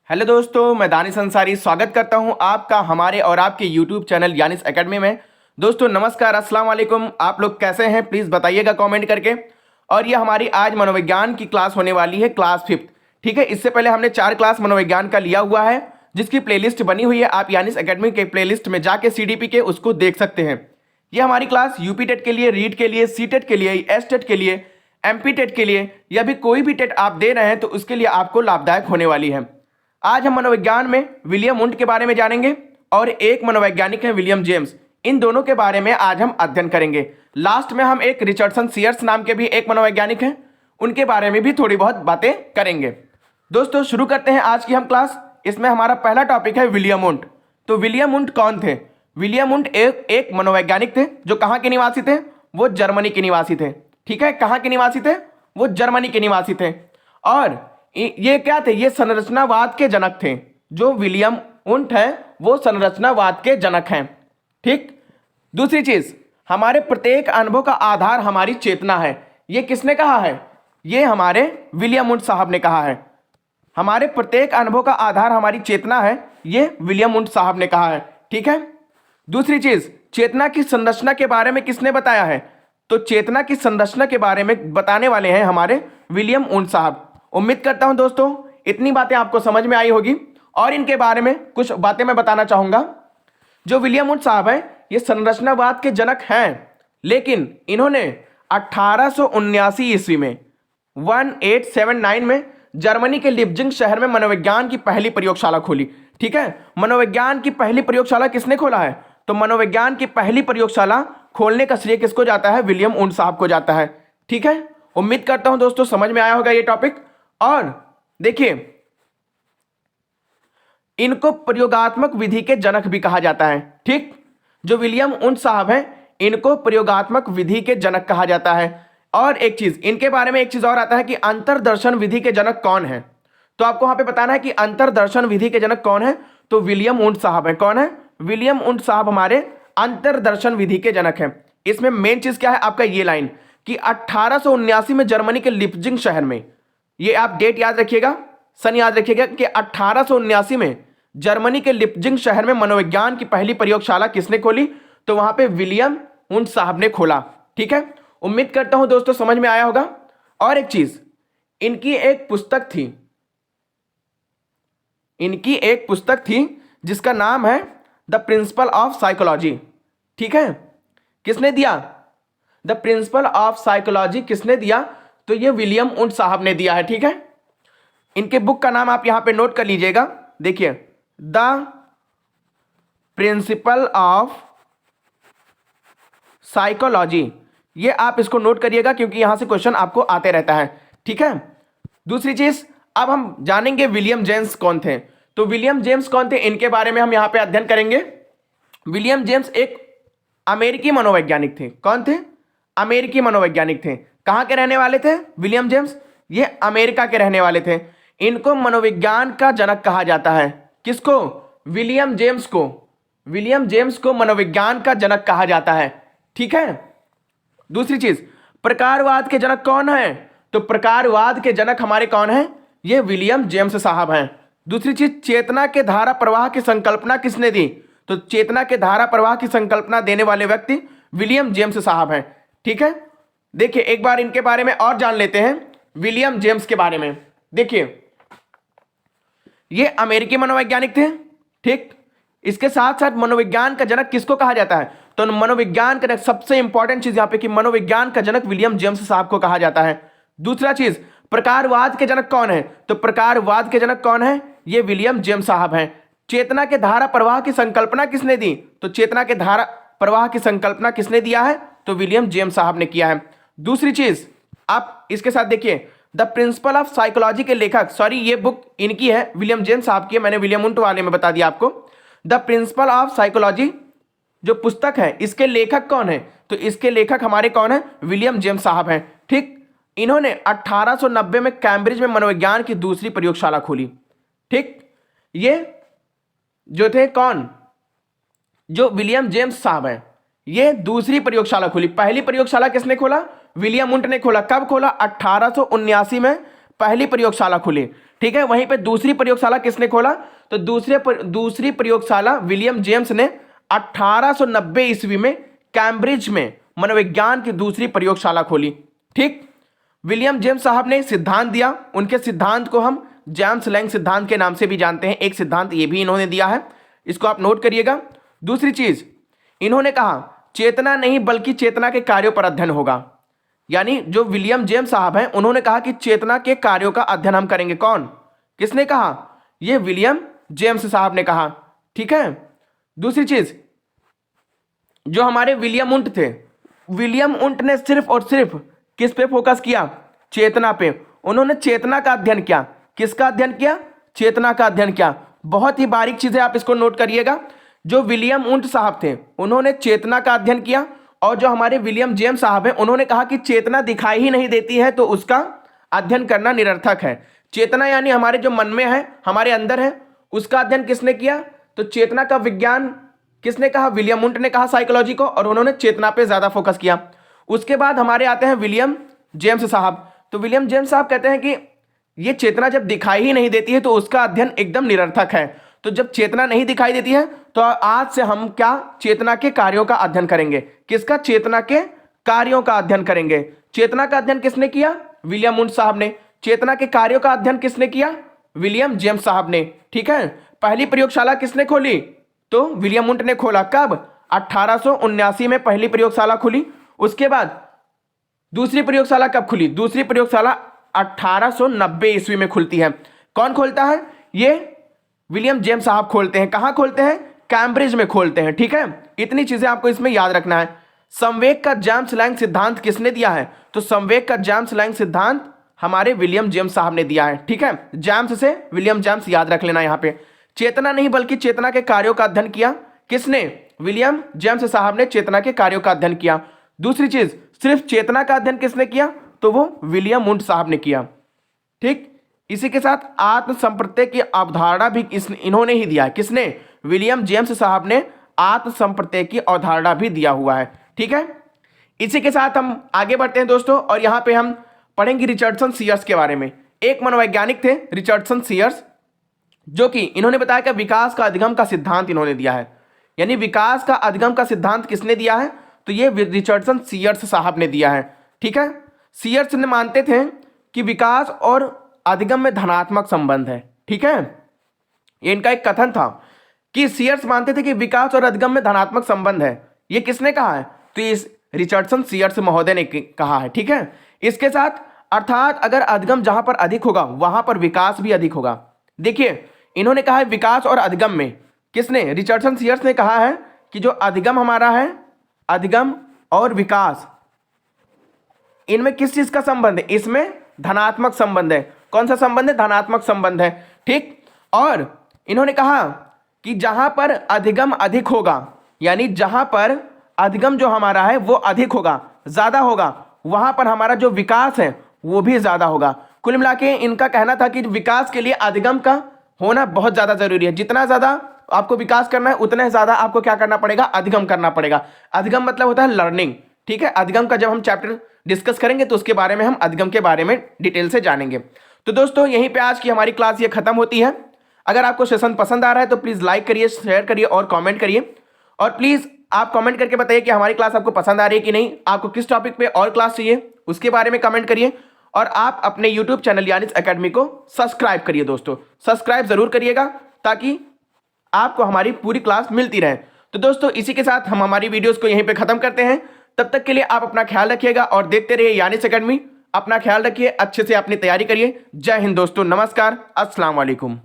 Hello दोस्तों, मैं दानिश अंसारी स्वागत करता हूं आपका हमारे और आपके यूट्यूब चैनल यानिस एकेडमी में। दोस्तों नमस्कार, अस्सलाम वालेकुम। आप लोग कैसे हैं प्लीज़ बताइएगा कमेंट करके। और ये हमारी आज मनोविज्ञान की क्लास होने वाली है, क्लास 5। ठीक है, इससे पहले हमने 4 क्लास मनोविज्ञान का लिया हुआ है जिसकी प्लेलिस्ट बनी हुई है। आप यानिस एकेडमी के प्लेलिस्ट में जाके CDP के उसको देख सकते हैं। ये हमारी क्लास यूपी टेट के लिए, रीट के लिए, सी टेट के लिए, एस टेट के लिए, MP टेट के लिए या भी कोई भी टेट आप दे रहे हैं तो उसके लिए आपको लाभदायक होने वाली है। आज हम मनोविज्ञान में विलियम वुंट के बारे में जानेंगे और एक मनोवैज्ञानिक है विलियम जेम्स। इन दोनों के बारे में आज हम अध्ययन करेंगे। लास्ट में हम एक रिचर्डसन सीयर्स नाम के भी एक मनोवैज्ञानिक हैं, उनके बारे में भी थोड़ी बहुत बातें करेंगे। दोस्तों शुरू करते हैं आज की हम क्लास। इसमें हमारा पहला टॉपिक है विलियम वुंट। तो विलियम वुंट कौन थे? विलियम वुंट एक मनोवैज्ञानिक थे जो कहाँ के निवासी थे? वो जर्मनी के निवासी थे। ठीक है, कहाँ के निवासी थे? वो जर्मनी के निवासी थे। और ये क्या थे? ये संरचनावाद के जनक थे। जो विलियम वुंट है वो संरचनावाद के जनक हैं। ठीक। दूसरी चीज, हमारे प्रत्येक अनुभव का आधार हमारी चेतना है। ये किसने कहा है? ये हमारे विलियम वुंट साहब ने कहा है। हमारे प्रत्येक अनुभव का आधार हमारी चेतना है, ये विलियम वुंट साहब ने कहा है। ठीक है। दूसरी चीज, चेतना की संरचना के बारे में किसने बताया है? तो चेतना की संरचना के बारे में बताने वाले हैं हमारे विलियम वुंट साहब। उम्मीद करता हूं दोस्तों इतनी बातें आपको समझ में आई होगी। और इनके बारे में कुछ बातें मैं बताना चाहूंगा। जो विलियम वुंट साहब हैं ये संरचनावाद के जनक हैं, लेकिन इन्होंने 1879 ईस्वी में 1879 में जर्मनी के लिप्जिंग शहर में मनोविज्ञान की पहली प्रयोगशाला खोली। ठीक है, मनोविज्ञान की पहली प्रयोगशाला किसने खोला है? तो मनोविज्ञान की पहली प्रयोगशाला खोलने का श्रेय किसको जाता है? विलियम वुंट साहब को जाता है। ठीक है, उम्मीद करता हूं दोस्तों समझ में आया होगा ये टॉपिक। और देखिए, इनको प्रयोगात्मक विधि के जनक भी कहा जाता है। ठीक, जो विलियम वुंट साहब हैं इनको प्रयोगात्मक विधि के जनक कहा जाता है। और एक चीज इनके बारे में एक चीज और आता है कि अंतर्दर्शन विधि के जनक कौन है। तो आपको वहां पे बताना है कि अंतर्दर्शन विधि के जनक कौन है। तो विलियम वुंट साहब है। कौन है? विलियम वुंट साहब हमारे अंतर्दर्शन विधि के जनक हैं। इसमें मेन चीज क्या है आपका? ये लाइन कि 1879 में जर्मनी के लिप्जिंग शहर में, ये आप डेट याद रखिएगा, सन याद रखिएगा कि 1879 में जर्मनी के लिप्जिंग शहर में मनोविज्ञान की पहली प्रयोगशाला किसने खोली? तो वहां पे विलियम वुंट साहब ने खोला। ठीक है, उम्मीद करता हूं दोस्तों समझ में आया होगा। और एक चीज, इनकी एक पुस्तक थी जिसका नाम है द प्रिंसिपल ऑफ साइकोलॉजी। ठीक है, किसने दिया? द प्रिंसिपल ऑफ साइकोलॉजी किसने दिया? तो ये विलियम वुंट साहब ने दिया है। ठीक है, इनके बुक का नाम आप यहां पे नोट कर लीजिएगा। देखिए, द प्रिंसिपल ऑफ साइकोलॉजी, ये आप इसको नोट करिएगा क्योंकि यहां से क्वेश्चन आपको आते रहता है। ठीक है। दूसरी चीज, अब हम जानेंगे विलियम जेम्स कौन थे। तो विलियम जेम्स कौन थे इनके बारे में हम यहां पे अध्ययन करेंगे। विलियम जेम्स एक अमेरिकी मनोवैज्ञानिक थे। कौन थे? अमेरिकी मनोवैज्ञानिक थे। कहां के रहने वाले थे विलियम जेम्स? ये अमेरिका के रहने वाले थे। इनको मनोविज्ञान का जनक कहा जाता है। किसको? विलियम जेम्स को। विलियम जेम्स को मनोविज्ञान का जनक कहा जाता है। ठीक है। दूसरी चीज, प्रकारवाद के जनक कौन है? तो प्रकारवाद के जनक हमारे कौन है? ये विलियम जेम्स साहब हैं। दूसरी चीज, चेतना के धारा प्रवाह की संकल्पना किसने दी? तो चेतना के धारा प्रवाह की संकल्पना देने वाले व्यक्ति विलियम जेम्स साहब हैं। ठीक है, देखिए एक बार इनके बारे में और जान लेते हैं विलियम जेम्स के बारे में। देखिए, ये अमेरिकी मनोवैज्ञानिक थे। ठीक, इसके साथ साथ मनोविज्ञान का जनक किसको कहा जाता है? तो मनोविज्ञान का सबसे इंपॉर्टेंट चीज यहां पे कि मनोविज्ञान का जनक विलियम जेम्स साहब को कहा जाता है। दूसरा चीज, प्रकारवाद के जनक कौन है? तो प्रकारवाद के जनक कौन है? ये विलियम जेम्स साहब हैं। चेतना के धारा प्रवाह की संकल्पना किसने दी? तो चेतना के धारा प्रवाह की संकल्पना किसने दिया है? तो विलियम जेम्स साहब ने किया है। दूसरी चीज, आप इसके साथ देखिए, द प्रिंसिपल ऑफ साइकोलॉजी के लेखक, सॉरी ये बुक इनकी है, विलियम जेम्स साहब की है, मैंने विलियम वुंट वाले में बता दिया आपको। द प्रिंसिपल ऑफ साइकोलॉजी जो पुस्तक है इसके लेखक कौन है? तो इसके लेखक हमारे कौन है? विलियम जेम्स साहब हैं। ठीक, इन्होंने 1890 में कैम्ब्रिज में मनोविज्ञान की दूसरी प्रयोगशाला खोली। ठीक, ये जो थे कौन? जो विलियम जेम्स साहब हैं, ये दूसरी प्रयोगशाला खोली। पहली प्रयोगशाला किसने खोला? विलियम वुंट ने खोला। कब खोला? 1879 में पहली प्रयोगशाला खुली। ठीक है। वहीं पे दूसरी प्रयोगशाला किसने खोला? तो दूसरी प्रयोगशाला विलियम जेम्स ने 1890 ईस्वी में कैम्ब्रिज में मनोविज्ञान की दूसरी प्रयोगशाला खोली। ठीक, विलियम जेम्स साहब ने सिद्धांत दिया, उनके सिद्धांत को हम जेम्स लैंग सिद्धांत के नाम से भी जानते हैं। एक सिद्धांत ये भी इन्होंने दिया है, इसको आप नोट करिएगा। दूसरी चीज, इन्होंने कहा चेतना नहीं बल्कि चेतना के कार्यों पर अध्ययन होगा। यानी जो विलियम जेम्स साहब हैं, उन्होंने कहा कि चेतना के कार्यों का अध्ययन हम करेंगे। कौन, किसने कहा? ये विलियम जेम्स साहब ने कहा। ठीक है। दूसरी चीज, जो हमारे विलियम उंट थे, विलियम उंट ने सिर्फ और सिर्फ किस पे फोकस किया? चेतना पे। उन्होंने चेतना का अध्ययन किया। किसका अध्ययन किया? चेतना का अध्ययन किया। बहुत ही बारीक चीज है, आप इसको नोट करिएगा। जो विलियम उंट साहब थे, उन्होंने चेतना का अध्ययन किया, और जो हमारे विलियम जेम्स साहब हैं, उन्होंने कहा कि चेतना दिखाई ही नहीं देती है तो उसका अध्ययन करना निरर्थक है। चेतना यानी हमारे जो मन में है, हमारे अंदर है, उसका अध्ययन किसने किया? तो चेतना का विज्ञान किसने कहा? विलियम उंट ने कहा साइकोलॉजी को, और उन्होंने चेतना पे ज्यादा फोकस किया। उसके बाद हमारे आते हैं विलियम जेम्स साहब। तो विलियम जेम्स साहब कहते हैं कि ये चेतना जब दिखाई ही नहीं देती है तो उसका अध्ययन एकदम निरर्थक है। तो जब चेतना नहीं दिखाई देती है तो आज से हम क्या? चेतना के कार्यों का अध्ययन करेंगे। किसका? चेतना के कार्यों का अध्ययन करेंगे। चेतना का अध्ययन किसने किया? विलियम उंट साहब ने। चेतना के कार्यों का अध्ययन किसने किया? विलियम जेम्स साहब ने। ठीक है। पहली प्रयोगशाला किसने खोली? तो विलियम उंट ने खोला। कब? 1879 में पहली प्रयोगशाला खुली। उसके बाद दूसरी प्रयोगशाला कब खुली? दूसरी प्रयोगशाला 1890 ईस्वी में खुलती है। कौन खोलता है? ये विलियम जेम्स साहब खोलते हैं। कहां खोलते हैं? कैम्ब्रिज में खोलते हैं। ठीक है। इतनी चीजें आपको इसमें याद रखना है। संवेग का जेम्स लैंग सिद्धांत किसने दिया है? तो संवेग का जेम्स लैंग सिद्धांत हमारे विलियम जेम्स साहब ने दिया है। ठीक है। जेम्स से विलियम जेम्स याद रख लेना यहां पे। चेतना नहीं बल्कि चेतना के कार्यों का अध्ययन किया। किसने? विलियम जेम्स साहब ने चेतना के कार्यों का अध्ययन किया। दूसरी चीज, सिर्फ चेतना का अध्ययन किसने किया? तो वो विलियम उंट साहब ने किया। ठीक। इसी के साथ आत्म संप्रत्यय की अवधारणा भी इन्होंने ही दिया है। किसने? विलियम जेम्स साहब ने आत्म संप्रत्यय की अवधारणा भी दिया हुआ है। ठीक है। इसी के साथ हम आगे बढ़ते हैं दोस्तों, और यहां पे हम पढ़ेंगे रिचर्डसन सीयर्स के बारे में। एक मनोवैज्ञानिक थे रिचर्डसन सीयर्स, जो कि इन्होंने बताया कि विकास का अधिगम का सिद्धांत इन्होंने दिया है। यानी विकास का अधिगम का सिद्धांत किसने दिया है? तो ये रिचर्डसन सीयर्स साहब ने दिया है। ठीक है। सीयर्स ने मानते थे कि विकास और अधिगम में धनात्मक संबंध है। ठीक है। ये इनका एक कथन था कि सीयर्स मानते थे कि विकास और अधिगम में धनात्मक संबंध है। ये किसने कहा है? तो इस रिचर्डसन सीयर्स महोदय ने कहा है। ठीक है। इसके साथ अर्थात अगर अधिगम जहां पर अधिक होगा वहां पर विकास भी अधिक होगा। देखिए, इन्होंने कहा है विकास और अधिगम में, किसने? रिचर्डसन सीयर्स ने कहा है कि जो अधिगम हमारा है, अधिगम और विकास, इनमें किस चीज का संबंध है? इसमें धनात्मक संबंध है। कौन सा संबंध है? धनात्मक संबंध है। ठीक। और इन्होंने कहा कि जहां पर अधिगम अधिक होगा, यानी जहां पर अधिगम जो हमारा है वो अधिक होगा, ज्यादा होगा, वहां पर हमारा जो विकास है वो भी ज्यादा होगा। कुल मिला के इनका कहना था कि विकास के लिए अधिगम का होना बहुत ज्यादा जरूरी है। जितना ज्यादा आपको विकास करना है उतना ज्यादा आपको क्या करना पड़ेगा? अधिगम करना पड़ेगा। अधिगम मतलब होता है लर्निंग। ठीक है। अधिगम का जब हम चैप्टर डिस्कस करेंगे तो उसके बारे में हम अधिगम के बारे में डिटेल से जानेंगे। तो दोस्तों यहीं पे आज की हमारी क्लास ये खत्म होती है। अगर आपको सेशन पसंद आ रहा है तो प्लीज लाइक करिए, शेयर करिए और कमेंट करिए। और प्लीज आप कमेंट करके बताइए कि हमारी क्लास आपको पसंद आ रही है कि नहीं, आपको किस टॉपिक पे और क्लास चाहिए उसके बारे में कमेंट करिए। और आप अपने यूट्यूब चैनल यानिस एकेडमी को सब्सक्राइब करिए दोस्तों, सब्सक्राइब जरूर करिएगा ताकि आपको हमारी पूरी क्लास मिलती रहे। तो दोस्तों इसी के साथ हम हमारी वीडियोस को यहीं पे खत्म करते हैं। तब तक के लिए आप अपना ख्याल रखिएगा और देखते रहिए यानिस एकेडमी। अपना ख्याल रखिए, अच्छे से अपनी तैयारी करिए। जय हिंद दोस्तों, नमस्कार, अस्सलाम वालेकुम।